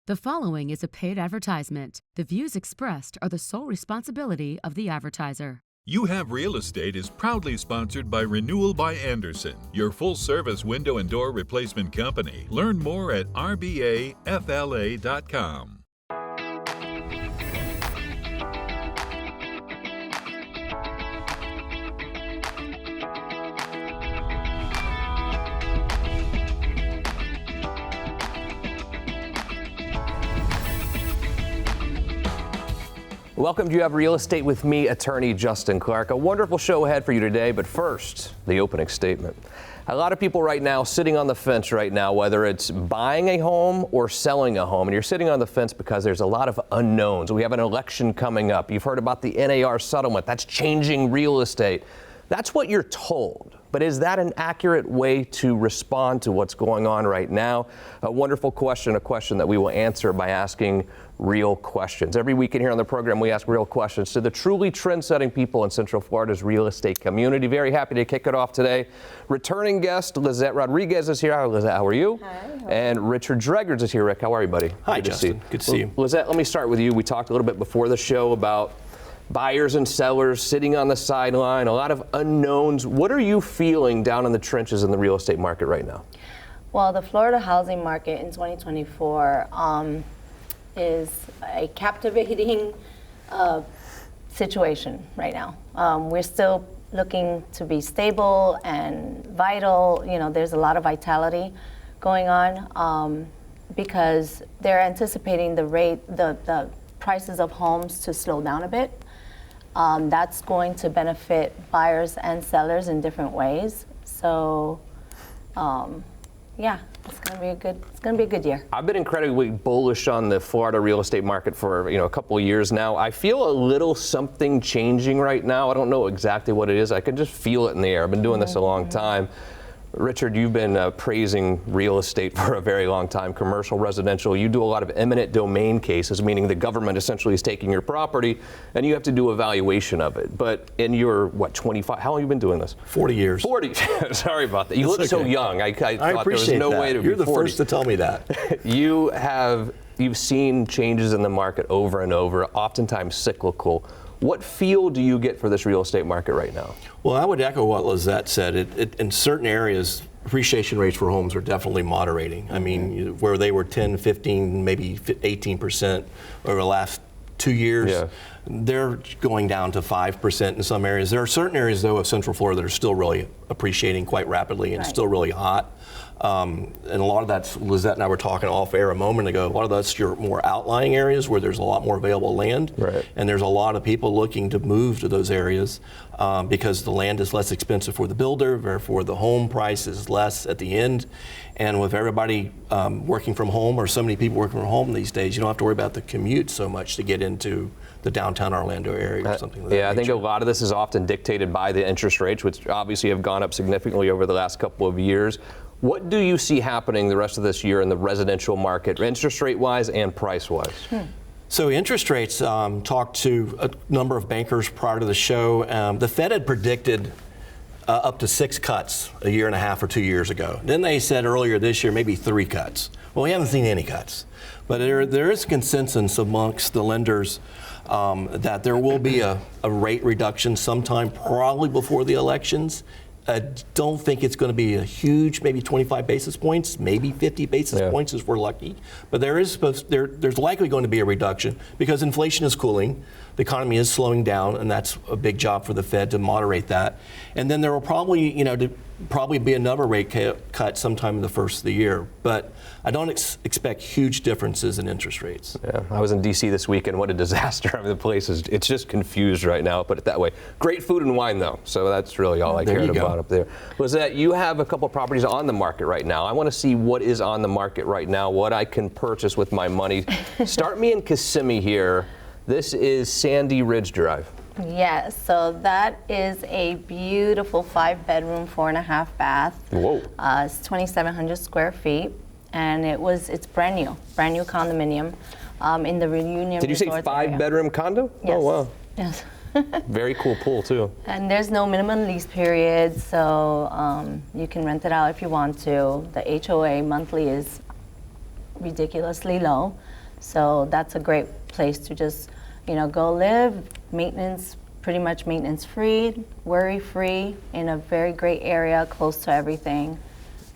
The following is a paid advertisement. The views expressed are the sole responsibility of the advertiser. You Have Real Estate is proudly sponsored by Renewal by Andersen, your full-service window and door replacement company. Learn more at rbafla.com. Welcome to You Have Real Estate with me, attorney Justin Clark. A wonderful show ahead for you today, but first, the opening statement. A lot of people right now sitting on the fence right now, whether it's buying a home or selling a home, and you're sitting on the fence because there's a lot of unknowns. We have an election coming up. You've heard about the NAR settlement. That's changing real estate. That's what you're told. But is that an accurate way to respond to what's going on right now? A wonderful question, a question that we will answer by asking real questions. Every week in here on the program, we ask real questions to the truly trend-setting people in Central Florida's real estate community. Very happy to kick it off today. Returning guest Lizette Rodriguez is here. Hi, Lizette, how are you? Hi. And Richard Dreggors is here. Rick, how are you, buddy? Hi, Justin. Good to see you. Lizette, let me start with you. We talked a little bit before the show about buyers and sellers sitting on the sideline, a lot of unknowns. What are you feeling down in the trenches in the real estate market right now? Well, the Florida housing market in 2024 is a captivating situation right now. We're still looking to be stable and vital. You know, there's a lot of vitality going on because they're anticipating the prices of homes to slow down a bit. That's going to benefit buyers and sellers in different ways. So, yeah, it's going to be a good year. I've been incredibly bullish on the Florida real estate market for a couple of years now. I feel a little something changing right now. I don't know exactly what it is. I can just feel it in the air. I've been doing this a long time. Richard, you've been praising real estate for a very long time, commercial, residential. You do a lot of eminent domain cases, meaning the government essentially is taking your property and you have to do evaluation of it. But in your, 25, how long have you been doing this? 40 years. 40, sorry about that. You look so young. I thought there was no way to be 40. You're the first to tell me that. You've seen changes in the market over and over, oftentimes cyclical. What feel do you get for this real estate market right now? Well, I would echo what Lizette said. In certain areas, appreciation rates for homes are definitely moderating. I mean, where they were 10, 15, maybe 18% over the last 2 years, they're going down to 5% in some areas. There are certain areas, though, of Central Florida that are still really appreciating quite rapidly and still really hot. And a lot of that's, Lizette and I were talking off air a moment ago, a lot of that's your more outlying areas where there's a lot more available land. Right. And there's a lot of people looking to move to those areas because the land is less expensive for the builder, therefore the home price is less at the end. And with everybody working from home, or so many people working from home these days, you don't have to worry about the commute so much to get into the downtown Orlando area or something like that. Yeah, I think a lot of this is often dictated by the interest rates, which obviously have gone up significantly over the last couple of years. What do you see happening the rest of this year in the residential market, interest rate-wise and price-wise? So interest rates, talked to a number of bankers prior to the show. The Fed had predicted up to 6 cuts a year and a half or 2 years ago. Then they said earlier this year maybe 3 cuts. Well, we haven't seen any cuts. But there is consensus amongst the lenders that there will be a rate reduction sometime probably before the elections. I don't think it's going to be a huge, maybe 25 basis points, maybe 50 basis points if we're lucky. But there's likely going to be a reduction because inflation is cooling, the economy is slowing down, and that's a big job for the Fed to moderate that. And then there will probably be another rate cut sometime in the first of the year. But I don't expect huge differences in interest rates. Yeah, I was in D.C. this weekend. What a disaster. I mean, the place it's just confused right now, put it that way. Great food and wine, though, so that's really all I cared about up there. Lizette, you have a couple properties on the market right now. I want to see what is on the market right now, what I can purchase with my money. Start me in Kissimmee here. This is Sandy Ridge Drive. Yes, so that is a beautiful 5-bedroom, 4.5 bath. Whoa. It's 2,700 square feet, and it's brand new condominium in the Reunion. Did you say 5-bedroom condo? Yes. Oh, wow. Yes. Very cool pool, too. And there's no minimum lease period, so you can rent it out if you want to. The HOA monthly is ridiculously low. So that's a great place to just, go live, pretty much maintenance free, worry free, in a very great area, close to everything.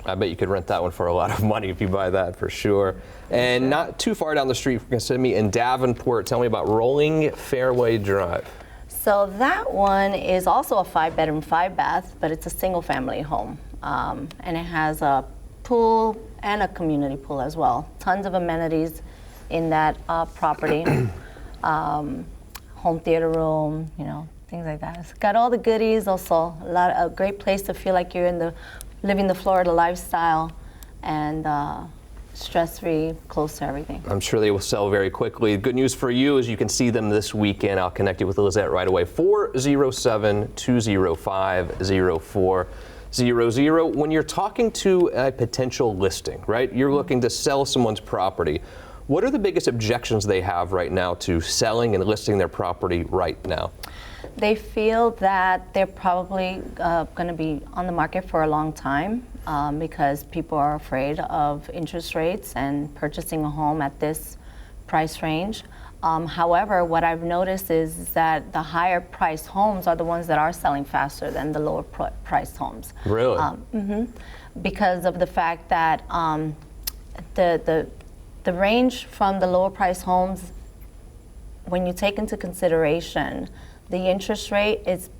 I bet you could rent that one for a lot of money if you buy that, for sure. And not too far down the street from Kissimmee in Davenport, tell me about Rolling Fairway Drive. So that one is also a 5-bedroom, 5-bath, but it's a single-family home. And it has a pool and a community pool as well. Tons of amenities in that property. Home theater room, things like that. It's got all the goodies. Also, a great place to feel like you're living the Florida lifestyle, and stress-free, close to everything. I'm sure they will sell very quickly. Good news for you is you can see them this weekend. I'll connect you with Lizette right away. 407-205-0400. When you're talking to a potential listing, right? You're looking to sell someone's property. What are the biggest objections they have right now to selling and listing their property right now? They feel that they're probably going to be on the market for a long time because people are afraid of interest rates and purchasing a home at this price range. However, what I've noticed is that the higher priced homes are the ones that are selling faster than the lower priced homes. Really? Because of the fact that the range from the lower priced homes, when you take into consideration the interest rate, is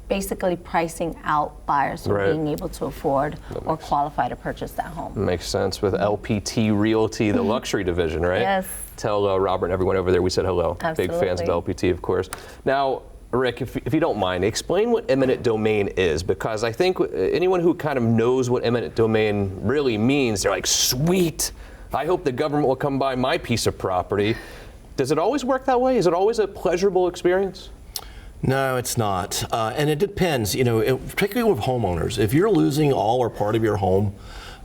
basically pricing out buyers from being able to afford or qualify to purchase that home. Makes sense with LPT Realty, the luxury division, right? Yes. Tell Robert and everyone over there we said hello. Absolutely. Big fans of LPT, of course. Now, Rick, if you don't mind, explain what eminent domain is, because I think anyone who kind of knows what eminent domain really means, they're like, sweet, I hope the government will come by my piece of property. Does it always work that way? Is it always a pleasurable experience? No, it's not. And it depends, particularly with homeowners. If you're losing all or part of your home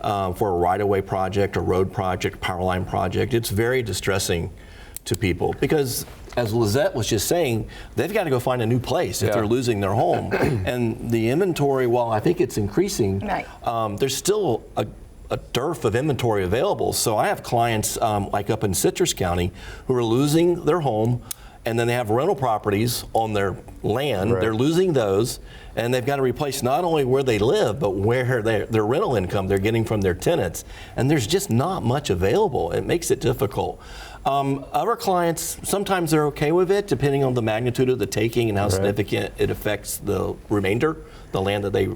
for a right-of-way project, a road project, power line project, it's very distressing to people because, as Lizette was just saying, they've got to go find a new place if they're losing their home. And the inventory, while I think it's increasing, there's still a dearth of inventory available. So I have clients like up in Citrus County who are losing their home, and then they have rental properties on their land. They're losing those, and they've got to replace not only where they live, but where their rental income they're getting from their tenants. And there's just not much available. It makes it difficult. Other clients, sometimes they're okay with it, depending on the magnitude of the taking and how significant it affects the remainder, the land that they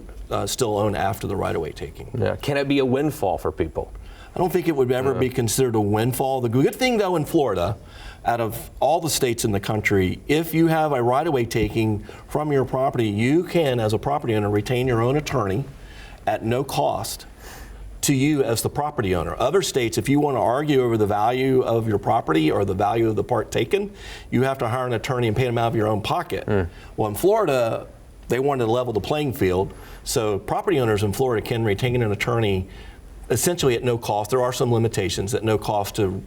still own after the right-of-way taking. Yeah. Can it be a windfall for people? I don't think it would ever be considered a windfall. The good thing, though, in Florida, out of all the states in the country, if you have a right-of-way taking from your property, you can, as a property owner, retain your own attorney at no cost to you as the property owner. Other states, if you want to argue over the value of your property or the value of the part taken, you have to hire an attorney and pay them out of your own pocket. Well, in Florida, they wanted to level the playing field, so property owners in Florida can retain an attorney essentially at no cost. There are some limitations, at no cost to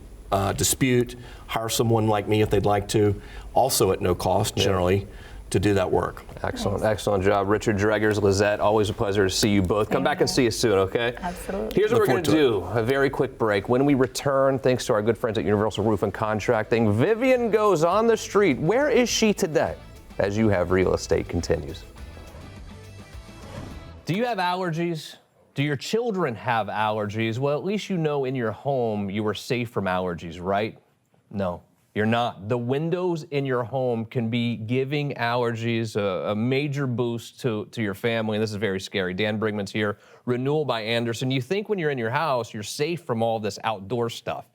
dispute, hire someone like me if they'd like to, also at no cost generally, to do that work. Excellent, excellent job. Richard Dreggors, Lizette, always a pleasure to see you both. Come back and see us soon, okay? Absolutely. Here's what we're going to do, a very quick break. When we return, thanks to our good friends at Universal Roof and Contracting, Vivian goes on the street. Where is she today? As You Have Real Estate continues. Do you have allergies? Do your children have allergies? Well, at least you know in your home you are safe from allergies, right? No, you're not. The windows in your home can be giving allergies a major boost to your family, and this is very scary. Dan Brigman's here, Renewal by Anderson. You think when you're in your house, you're safe from all this outdoor stuff.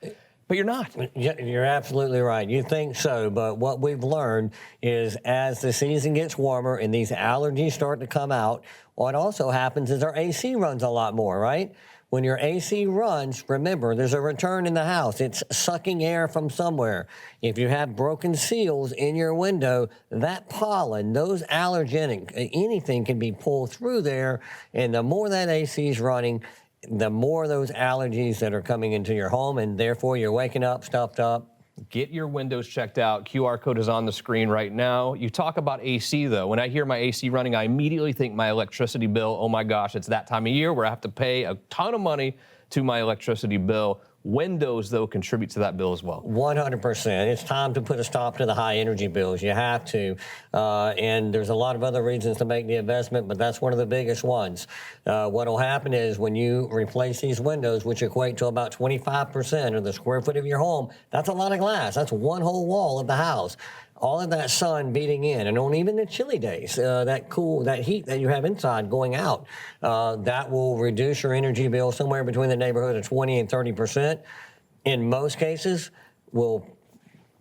But you're not. You're absolutely right. You think so, but what we've learned is as the season gets warmer and these allergies start to come out, what also happens is our AC runs a lot more, right? When your AC runs, remember, there's a return in the house. It's sucking air from somewhere. If you have broken seals in your window, that pollen, those allergenic, anything can be pulled through there, and the more that AC is running, the more those allergies that are coming into your home, and therefore you're waking up stuffed up. Get your windows checked out. QR code is on the screen right now. You talk about AC, though. When I hear my AC running, I immediately think my electricity bill. Oh, my gosh, it's that time of year where I have to pay a ton of money to my electricity bill. Windows, though, contribute to that bill as well. 100%. It's time to put a stop to the high energy bills. You have to. And there's a lot of other reasons to make the investment, but that's one of the biggest ones. What will happen is when you replace these windows, which equate to about 25% of the square foot of your home, that's a lot of glass. That's one whole wall of the house. All of that sun beating in, and on even the chilly days, that heat that you have inside going out, that will reduce your energy bill somewhere between the neighborhood of 20 and 30%. In most cases, will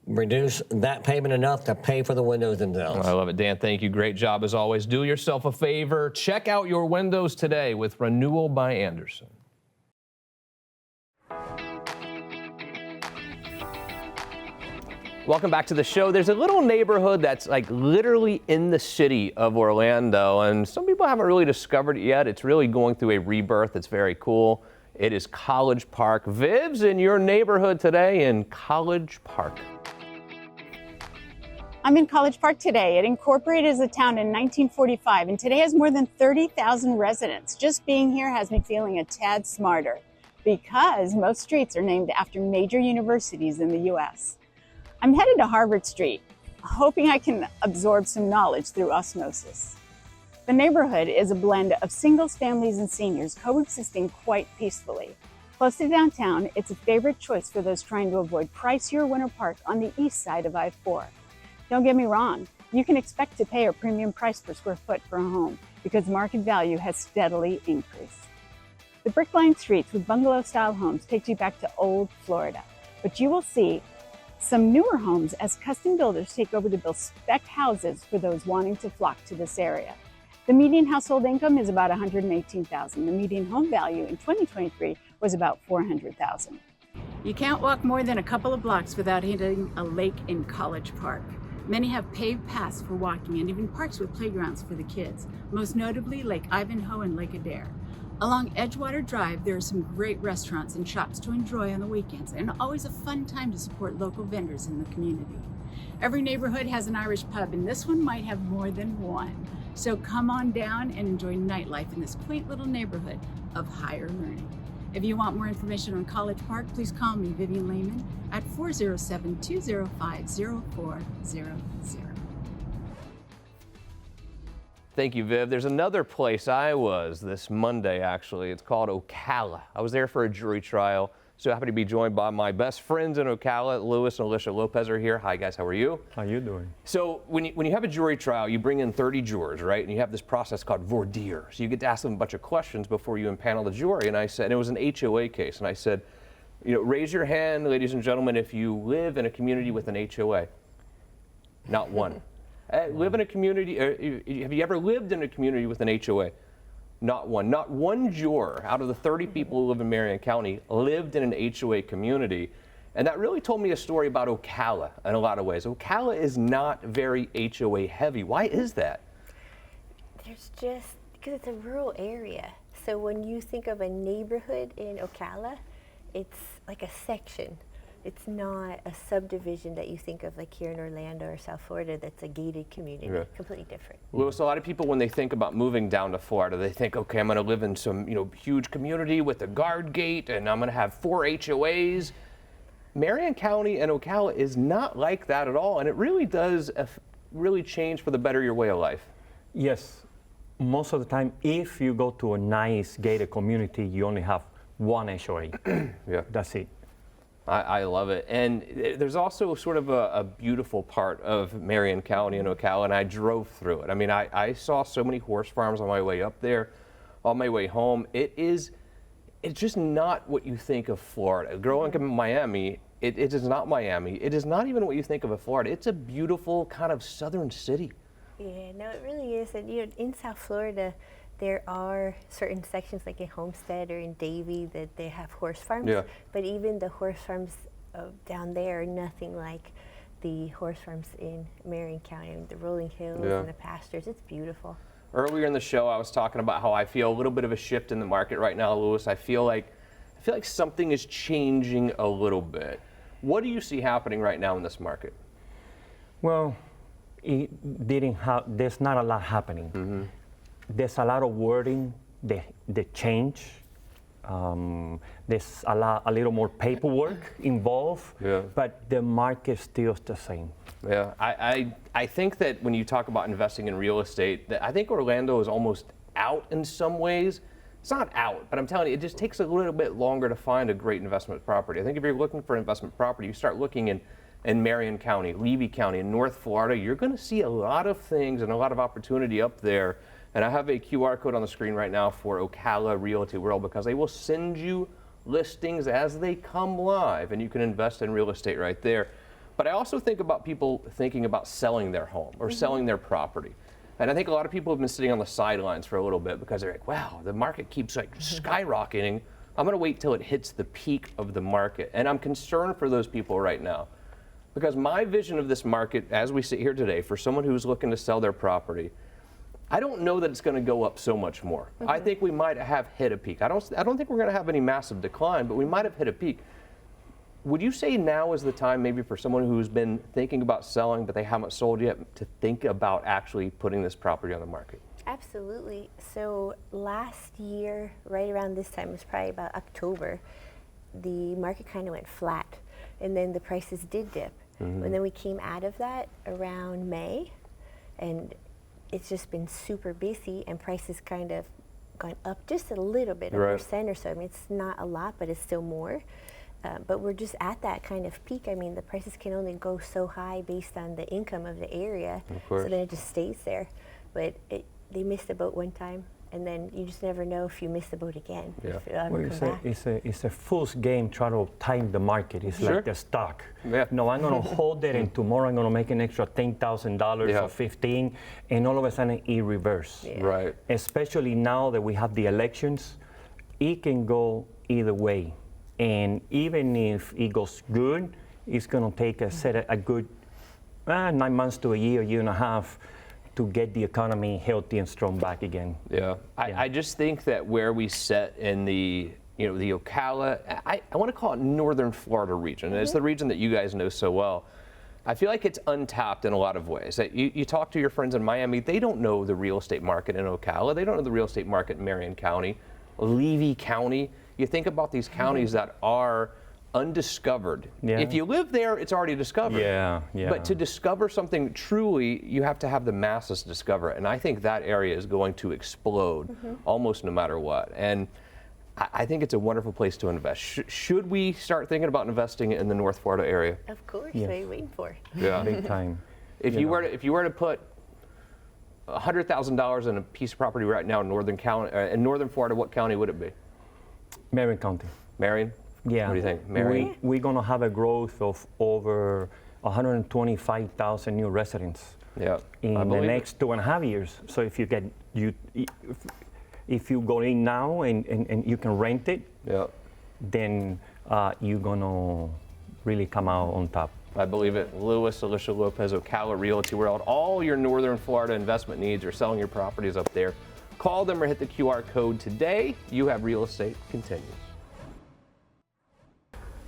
reduce that payment enough to pay for the windows themselves. I love it, Dan. Thank you. Great job as always. Do yourself a favor. Check out your windows today with Renewal by Andersen. Welcome back to the show. There's a little neighborhood that's like literally in the city of Orlando, and some people haven't really discovered it yet. It's really going through a rebirth. It's very cool. It is College Park. Viv's in your neighborhood today in College Park. I'm in College Park today. It incorporated as a town in 1945 and today has more than 30,000 residents. Just being here has me feeling a tad smarter because most streets are named after major universities in the U.S. I'm headed to Harvard Street, hoping I can absorb some knowledge through osmosis. The neighborhood is a blend of singles, families, and seniors coexisting quite peacefully. Close to downtown, it's a favorite choice for those trying to avoid pricier winter park on the east side of I-4. Don't get me wrong, you can expect to pay a premium price per square foot for a home because market value has steadily increased. The brick-lined streets with bungalow-style homes take you back to old Florida, but you will see some newer homes as custom builders take over to build spec houses for those wanting to flock to this area. The median household income is about $118,000. The median home value in 2023 was about $400,000. You can't walk more than a couple of blocks without hitting a lake in College Park. Many have paved paths for walking and even parks with playgrounds for the kids, most notably Lake Ivanhoe and Lake Adair. Along Edgewater Drive, there are some great restaurants and shops to enjoy on the weekends, and always a fun time to support local vendors in the community. Every neighborhood has an Irish pub, and this one might have more than one. So come on down and enjoy nightlife in this quaint little neighborhood of higher learning. If you want more information on College Park, please call me, Vivian Lehman, at 407-205-0400. Thank you, Viv. There's another place I was this Monday, actually. It's called Ocala. I was there for a jury trial. So happy to be joined by my best friends in Ocala. Louis and Elisha Lopez are here. Hi, guys. How are you? How you doing? So when you have a jury trial, you bring in 30 jurors, right? And you have this process called voir dire. So you get to ask them a bunch of questions before you impanel the jury. And I said, and it was an HOA case. And I said, raise your hand, ladies and gentlemen, if you live in a community with an HOA. Not one. Live in a community, have you ever lived in a community with an HOA? Not one. Not one juror out of the 30 people who live in Marion County lived in an HOA community. And that really told me a story about Ocala in a lot of ways. Ocala is not very HOA heavy. Why is that? Because it's a rural area. So when you think of a neighborhood in Ocala, it's like a section. It's not a subdivision that you think of like here in Orlando or South Florida that's a gated community. Yeah. Completely different. Louis, a lot of people when they think about moving down to Florida, they think, okay, I'm going to live in some huge community with a guard gate and I'm going to have 4 HOAs. Marion County and Ocala is not like that at all, and it really does really change for the better your way of life. Yes, most of the time if you go to a nice gated community, you only have 1 HOA. Yeah. That's it. I love it. And there's also sort of a beautiful part of Marion County and Ocala, and I drove through it. I mean, I saw so many horse farms on my way up there, on my way home. It's just not what you think of Florida. Growing up in Miami, it is not Miami. It is not even what you think of Florida. It's a beautiful kind of southern city. Yeah, no, it really is. And in South Florida, there are certain sections like in Homestead or in Davie that they have horse farms. Yeah. But even the horse farms down there are nothing like the horse farms in Marion County. I mean, the rolling hills and the pastures, it's beautiful. Earlier in the show, I was talking about how I feel a little bit of a shift in the market right now, Louis. I feel like something is changing a little bit. What do you see happening right now in this market? Well, there's not a lot happening. Mm-hmm. There's a lot of wording, the change. There's a little more paperwork involved, but the market still the same. Yeah, I think that when you talk about investing in real estate, that I think Orlando is almost out in some ways. It's not out, but I'm telling you, it just takes a little bit longer to find a great investment property. I think if you're looking for an investment property, you start looking in Marion County, Levy County, in North Florida, you're going to see a lot of things and a lot of opportunity up there. And I have a QR code on the screen right now for Ocala Real Estate World, because they will send you listings as they come live, and you can invest in real estate right there. But I also think about people thinking about selling their home or selling their property. And I think a lot of people have been sitting on the sidelines for a little bit because they're like, wow, the market keeps like skyrocketing. I'm going to wait till it hits the peak of the market. And I'm concerned for those people right now, because my vision of this market as we sit here today, for someone who's looking to sell their property, I don't know that it's going to go up so much more. I think we might have hit a peak. I don't think we're going to have any massive decline, but we might have hit a peak. Would you say now is the time, maybe for someone who's been thinking about selling but they haven't sold yet, to think about actually putting this property on the market? Absolutely. So last year, right around this time, it was probably about October, the market kind of went flat, and then the prices did dip. And then we came out of that around May, and it's just been super busy, and prices kind of gone up just a little bit, a percent or so. I mean, it's not a lot, but it's still more. But we're just at that kind of peak. I mean, the prices can only go so high based on the income of the area. So then it just stays there. But they missed the boat one time, and then you just never know if you miss the boat again. If it'll ever come back. It's a fool's game trying to time the market. It's like the stock. No, I'm going to hold it, and tomorrow I'm going to make an extra $10,000 or $15,000, and all of a sudden it reverses. Right. Especially now that we have the elections, it can go either way. And even if it goes good, it's going to take a good 9 months to a year and a half to get the economy healthy and strong back again. I just think that where we sit in the Ocala, I want to call it Northern Florida region. It's the region that you guys know so well. I feel like it's untapped in a lot of ways. You talk to your friends in Miami, they don't know the real estate market in Ocala. They don't know the real estate market in Marion County, Levy County. You think about these counties that are undiscovered. If you live there, it's already discovered. But to discover something truly, you have to have the masses discover it. And I think that area is going to explode almost no matter what. And I think it's a wonderful place to invest. Should we start thinking about investing in the North Florida area? Of course, what are you waiting for? Big time. If you were to put $100,000 in a piece of property right now in Northern Florida, what county would it be? Marion County. Marion? Yeah. What do you think, Marion? We're going to have a growth of over 125,000 new residents in the next 2.5 years. So if you go in now and you can rent it, then you're going to really come out on top. I believe it. Elisha Lopez, Ocala Realty World. All your Northern Florida investment needs or selling your properties up there. Call them or hit the QR code today. You Have Real Estate continues.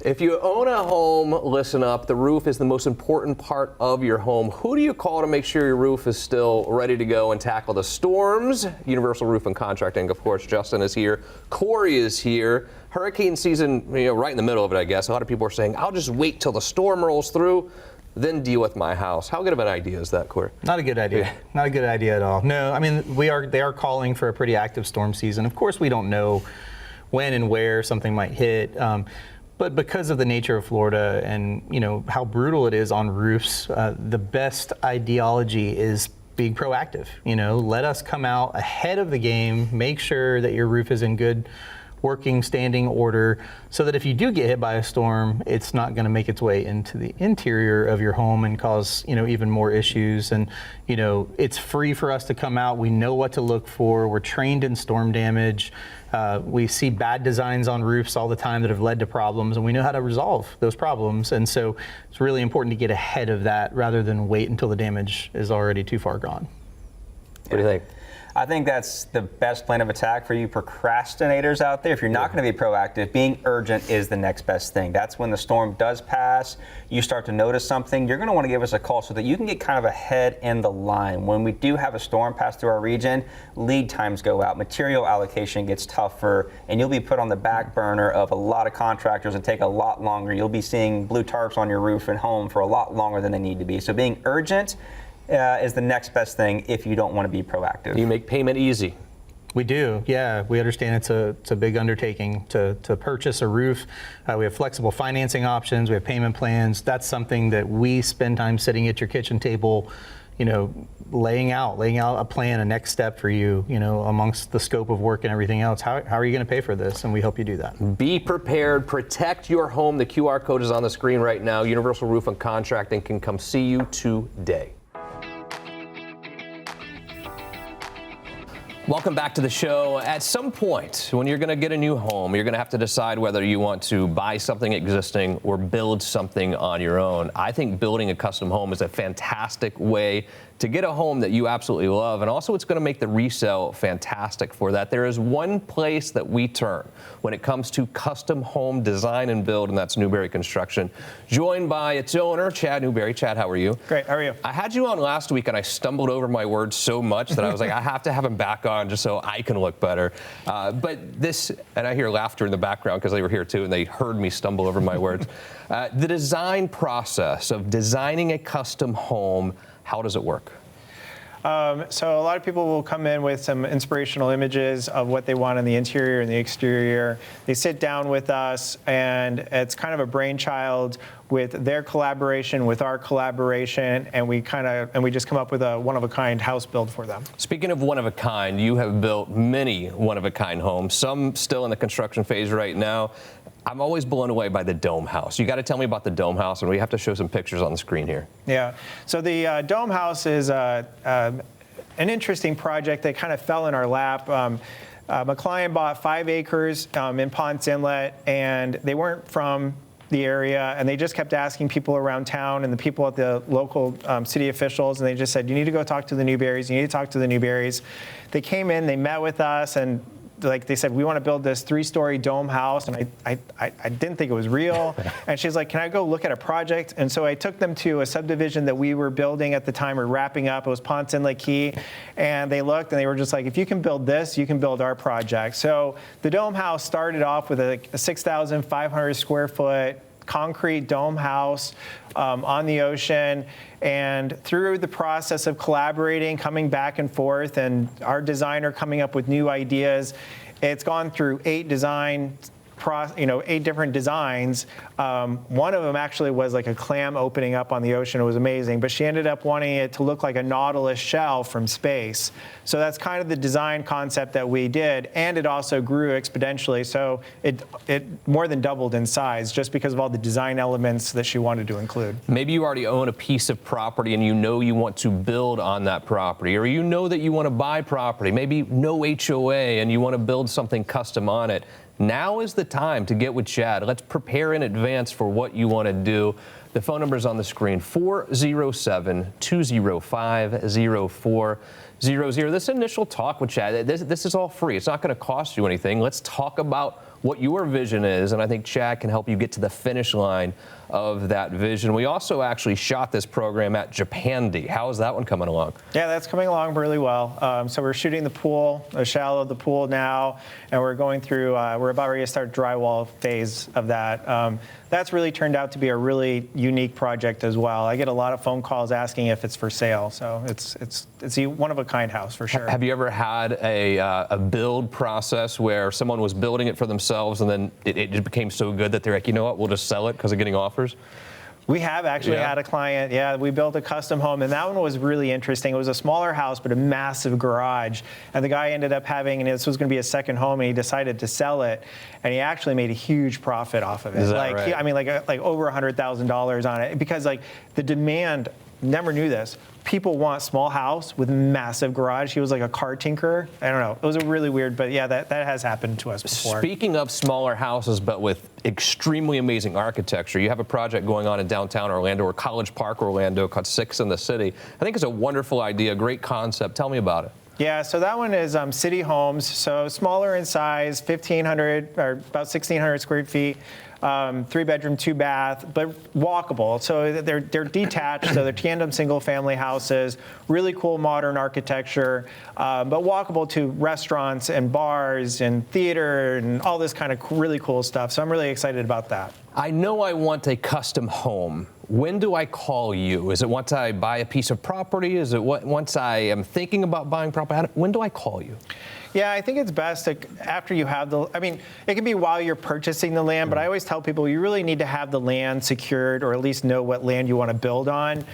If you own a home, listen up. The roof is the most important part of your home. Who do you call to make sure your roof is still ready to go and tackle the storms? Universal Roof and Contracting, of course. Justin is here. Corey is here. Hurricane season, right in the middle of it, I guess. A lot of people are saying, I'll just wait till the storm rolls through, then deal with my house. How good of an idea is that, Corey? Not a good idea. Not a good idea at all. No, I mean, they are calling for a pretty active storm season. Of course, we don't know when and where something might hit. But because of the nature of Florida and how brutal it is on roofs, the best ideology is being proactive. Let us come out ahead of the game, make sure that your roof is in good working standing order, so that if you do get hit by a storm, it's not going to make its way into the interior of your home and cause even more issues. And it's free for us to come out. We know what to look for. We're trained in storm damage. We see bad designs on roofs all the time that have led to problems, and we know how to resolve those problems. And so it's really important to get ahead of that rather than wait until the damage is already too far gone. What do you think? I think that's the best plan of attack for you procrastinators out there. If you're not going to be proactive, being urgent is the next best thing. That's when the storm does pass, you start to notice something, you're going to want to give us a call so that you can get kind of ahead in the line. When we do have a storm pass through our region, lead times go out, material allocation gets tougher, and you'll be put on the back burner of a lot of contractors and take a lot longer. You'll be seeing blue tarps on your roof and home for a lot longer than they need to be. So being urgent is the next best thing if you don't want to be proactive. You make payment easy. We do, yeah. We understand it's a big undertaking to purchase a roof. We have flexible financing options. We have payment plans. That's something that we spend time sitting at your kitchen table, laying out a plan, a next step for you, amongst the scope of work and everything else. How are you going to pay for this? And we help you do that. Be prepared. Protect your home. The QR code is on the screen right now. Universal Roof and Contracting can come see you today. Welcome back to the show. At some point, when you're going to get a new home, you're going to have to decide whether you want to buy something existing or build something on your own. I think building a custom home is a fantastic way to get a home that you absolutely love, and also it's going to make the resale fantastic for that. There is one place that we turn when it comes to custom home design and build, and that's Newberry Construction, joined by its owner, Chad Newberry. Chad, how are you? Great, how are you? I had you on last week, and I stumbled over my words so much that I was like, I have to have him back on just so I can look better. But this, and I hear laughter in the background because they were here too, and they heard me stumble over my words. The design process of designing a custom home, how does it work? So a lot of people will come in with some inspirational images of what they want in the interior and the exterior. They sit down with us, and it's kind of a brainchild with their collaboration, with our collaboration, and we just come up with a one-of-a-kind house build for them. Speaking of one-of-a-kind, you have built many one-of-a-kind homes, some still in the construction phase right now. I'm always blown away by the Dome House. You got to tell me about the Dome House, and we have to show some pictures on the screen here. Yeah, so the Dome House is an interesting project that kind of fell in our lap. My client bought 5 acres in Ponce Inlet, and they weren't from the area, and they just kept asking people around town and the people at the local city officials, and they just said, you need to go talk to the Newberrys, you need to talk to the Newberrys. They came in, they met with us, and they said, we want to build this 3-story dome house, and I didn't think it was real. And she's like, can I go look at a project? And so I took them to a subdivision that we were building at the time, or wrapping up. It was Ponce Inlet Key, and they looked, and they were just like, if you can build this, you can build our project. So the dome house started off with a 6,500 square foot concrete dome house on the ocean, and through the process of collaborating, coming back and forth, and our designer coming up with new ideas, it's gone through 8 different designs. One of them actually was like a clam opening up on the ocean. It was amazing, but she ended up wanting it to look like a Nautilus shell from space. So that's kind of the design concept that we did, and it also grew exponentially. So it more than doubled in size just because of all the design elements that she wanted to include. Maybe you already own a piece of property and you know you want to build on that property, or you know that you want to buy property, maybe no HOA, and you want to build something custom on it. Now is the time to get with Chad. Let's prepare in advance for what you want to do. The phone number is on the screen, 407-205-0400. This initial talk with Chad, this is all free. It's not going to cost you anything. Let's talk about what your vision is, and I think Chad can help you get to the finish line of that vision. We also actually shot this program at Japandi. How is that one coming along? Yeah, that's coming along really well. So we're shooting the pool, the shallow of the pool now, and we're going through, we're about ready to start drywall phase of that. That's really turned out to be a really unique project as well. I get a lot of phone calls asking if it's for sale, so it's a one-of-a-kind house for sure. Have you ever had a build process where someone was building it for themselves and then it just became so good that they're like, you know what, we'll just sell it because of getting offers? We have actually had a client, we built a custom home, and that one was really interesting. It was a smaller house, but a massive garage, and the guy ended up having, and this was going to be a second home, and he decided to sell it, and he actually made a huge profit off of it. Is that right? Like over $100,000 on it, because like the demand, never knew this. People want small house with massive garage. He was like a car tinkerer. I don't know. It was a really weird, but yeah, that has happened to us before. Speaking of smaller houses, but with extremely amazing architecture, you have a project going on in downtown Orlando, or College Park, Orlando, called 6 in the City. I think it's a wonderful idea, great concept. Tell me about it. Yeah, so that one is city homes, so smaller in size, 1,500 or about 1,600 square feet, 3-bedroom, 2-bath, but walkable. So they're detached, so they're tandem single-family houses, really cool modern architecture, but walkable to restaurants and bars and theater and all this kind of really cool stuff. So I'm really excited about that. I know I want a custom home. When do I call you? Is it once I buy a piece of property? Is it once I am thinking about buying property? When do I call you? Yeah, I think it's best after you have I mean, it can be while you're purchasing the land, but I always tell people you really need to have the land secured or at least know what land you want to build on,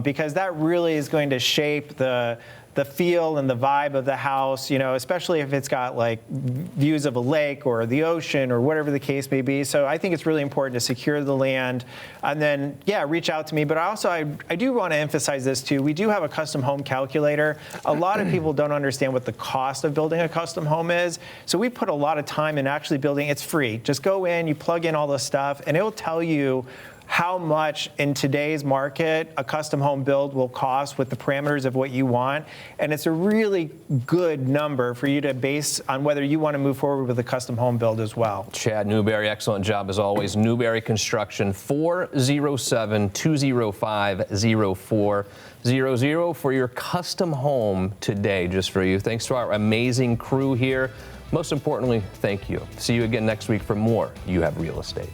because that really is going to shape the feel and the vibe of the house, especially if it's got like views of a lake or the ocean or whatever the case may be. So I think it's really important to secure the land and then, reach out to me. But also, I do want to emphasize this too. We do have a custom home calculator. A lot of people don't understand what the cost of building a custom home is. So we put a lot of time in actually building. It's free. Just go in, you plug in all the stuff, and it will tell you how much in today's market a custom home build will cost with the parameters of what you want. And it's a really good number for you to base on whether you want to move forward with a custom home build as well. Chad Newberry, excellent job as always. Newberry Construction, 407-205-0400 for your custom home today, just for you. Thanks to our amazing crew here. Most importantly, thank you. See you again next week for more You Have Real Estate.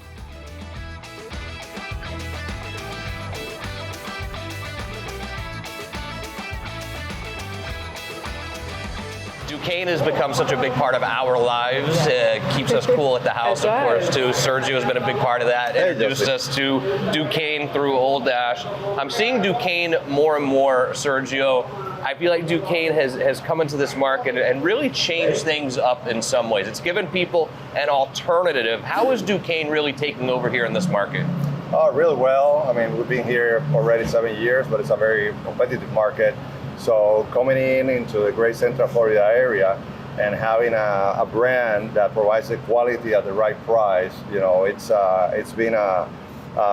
Duquesne has become such a big part of our lives. It keeps us cool at the house, of course, too. Sergio has been a big part of that. Introduced us to Duquesne through Old Dash. I'm seeing Duquesne more and more, Sergio. I feel like Duquesne has come into this market and really changed things up in some ways. It's given people an alternative. How is Duquesne really taking over here in this market? Oh, really well. I mean, we've been here already 7 years, but it's a very competitive market. So coming into the great Central Florida area and having a brand that provides the quality at the right price, it's been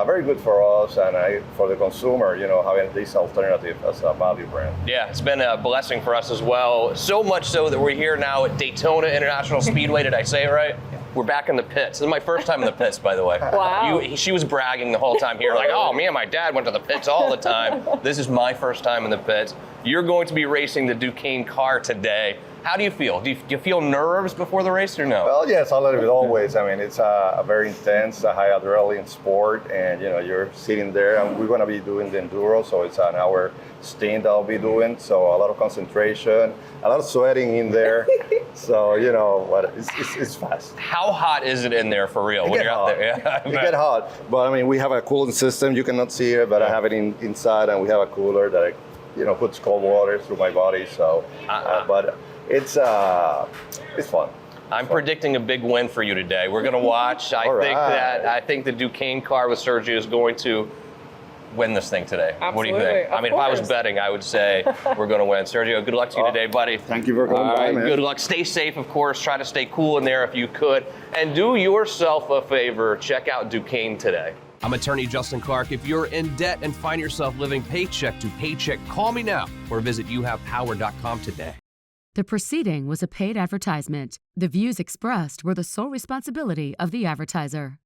very good for us and for the consumer, having this alternative as a value brand. Yeah, it's been a blessing for us as well. So much so that we're here now at Daytona International Speedway. Did I say it right? We're back in the pits. This is my first time in the pits, by the way. Wow. She was bragging the whole time here, like, oh, me and my dad went to the pits all the time. This is my first time in the pits. You're going to be racing the Duquesne car today. How do you feel? Do you feel nerves before the race or no? Well, yes, a little bit always. I mean, it's a very intense, high adrenaline sport, and you're sitting there, and we're going to be doing the enduro, so it's an hour stint I'll be doing. So a lot of concentration, a lot of sweating in there. So but it's fast. How hot is it in there for real when you're out there? Yeah, it get hot, but I mean, we have a cooling system. You cannot see it, but I have it inside, and we have a cooler that puts cold water through my body. So, but it's fun. I'm predicting a big win for you today. We're going to watch. I think the Duquesne car with Sergio is going to win this thing today. Absolutely. What do you think? I mean, if I was betting, I would say we're going to win. Sergio, good luck to you today, buddy. Thank you for coming by, man. Good luck. Stay safe, of course. Try to stay cool in there if you could. And do yourself a favor. Check out Duquesne today. I'm attorney Justin Clark. If you're in debt and find yourself living paycheck to paycheck, call me now or visit youhavepower.com today. The proceeding was a paid advertisement. The views expressed were the sole responsibility of the advertiser.